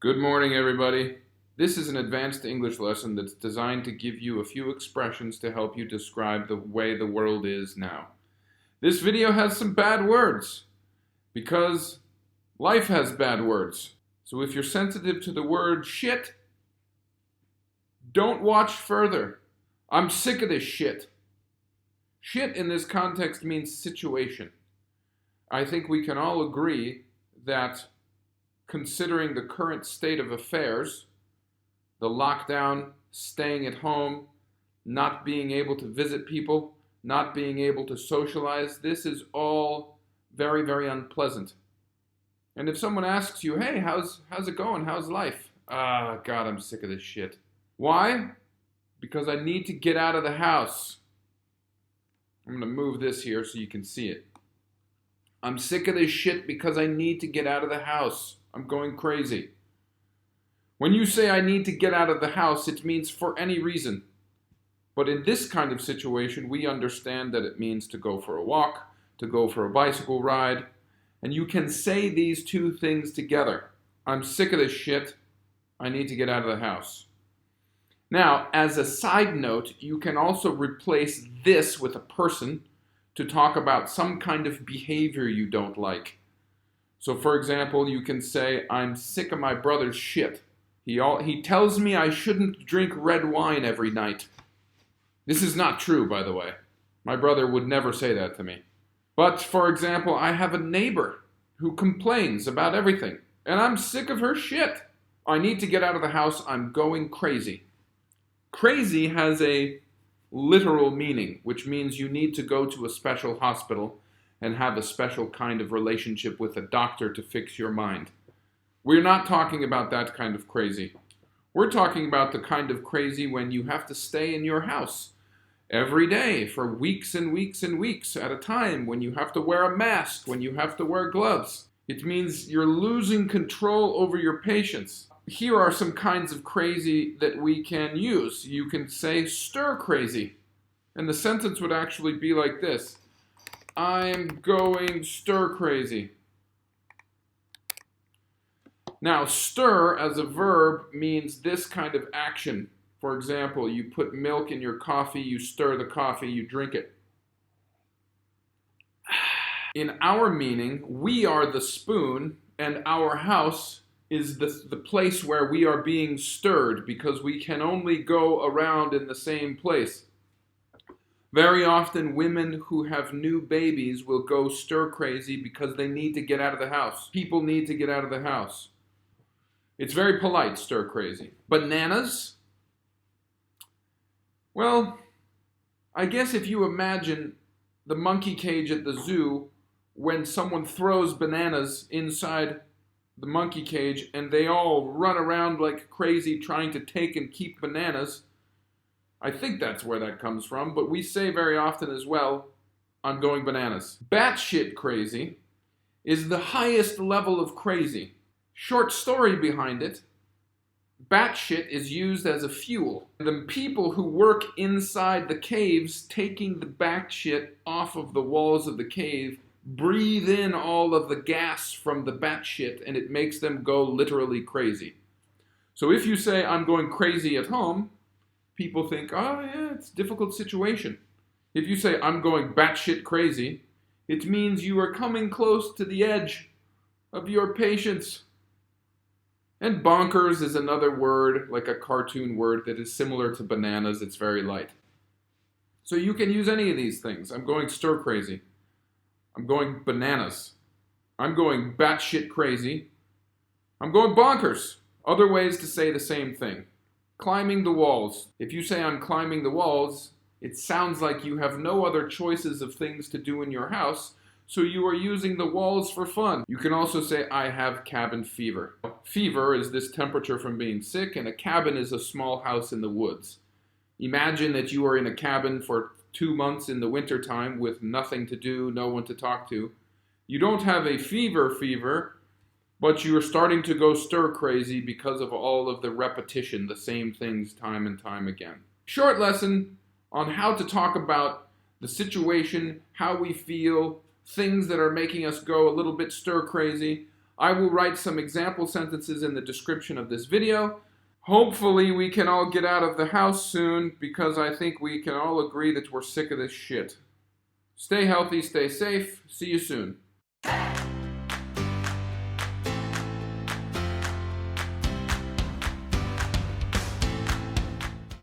Good morning, everybody. This is an advanced English lesson that's designed to give you a few expressions to help you describe the way the world is now. This video has some bad words because life has bad words. So if you're sensitive to the word shit, don't watch further. I'm sick of this shit. Shit in this context means situation. I think we can all agree that considering the current state of affairs, the lockdown, staying at home, not being able to visit people, not being able to socialize, this is all very, very unpleasant. And if someone asks you, hey, how's it going? How's life? God, I'm sick of this shit. Why? Because I need to get out of the house. I'm going to move this here so you can see it. I'm sick of this shit because I need to get out of the house. I'm going crazy. When you say I need to get out of the house, it means for any reason. But in this kind of situation, we understand that it means to go for a walk, to go for a bicycle ride, and you can say these two things together. I'm sick of this shit. I need to get out of the house. Now, as a side note, you can also replace this with a person to talk about some kind of behavior you don't like. So, for example, you can say, I'm sick of my brother's shit. He tells me I shouldn't drink red wine every night. This is not true, by the way. My brother would never say that to me. But, for example, I have a neighbor who complains about everything, and I'm sick of her shit. I need to get out of the house. I'm going crazy. Crazy has a literal meaning, which means you need to go to a special hospital and have a special kind of relationship with a doctor to fix your mind. We're not talking about that kind of crazy. We're talking about the kind of crazy when you have to stay in your house every day for weeks and weeks and weeks at a time, when you have to wear a mask, when you have to wear gloves. It means you're losing control over your patients. Here are some kinds of crazy that we can use. You can say stir crazy. And the sentence would actually be like this. I'm going stir crazy. Now, stir as a verb means this kind of action. For example, you put milk in your coffee, you stir the coffee, you drink it. In our meaning, we are the spoon, and our house is the place where we are being stirred because we can only go around in the same place. Very often, women who have new babies will go stir crazy because they need to get out of the house. People need to get out of the house. It's very polite, stir crazy. Bananas? Well, I guess if you imagine the monkey cage at the zoo, when someone throws bananas inside the monkey cage and they all run around like crazy trying to take and keep bananas, I think that's where that comes from, but we say very often as well, I'm going bananas. Batshit crazy is the highest level of crazy. Short story behind it, batshit is used as a fuel. The people who work inside the caves taking the batshit off of the walls of the cave breathe in all of the gas from the batshit and it makes them go literally crazy. So if you say, I'm going crazy at home, people think, oh yeah, it's a difficult situation. If you say, I'm going batshit crazy, it means you are coming close to the edge of your patience. And bonkers is another word, like a cartoon word, that is similar to bananas. It's very light. So you can use any of these things. I'm going stir crazy. I'm going bananas. I'm going batshit crazy. I'm going bonkers. Other ways to say the same thing. Climbing the walls. If you say I'm climbing the walls, it sounds like you have no other choices of things to do in your house, so you are using the walls for fun. You can also say I have cabin fever. Fever is this temperature from being sick, and a cabin is a small house in the woods. Imagine that you are in a cabin for 2 months in the wintertime with nothing to do, no one to talk to. You don't have a fever, but you are starting to go stir crazy because of all of the repetition, the same things time and time again. Short lesson on how to talk about the situation, how we feel, things that are making us go a little bit stir crazy. I will write some example sentences in the description of this video. Hopefully we can all get out of the house soon, because I think we can all agree that we're sick of this shit. Stay healthy, stay safe. See you soon.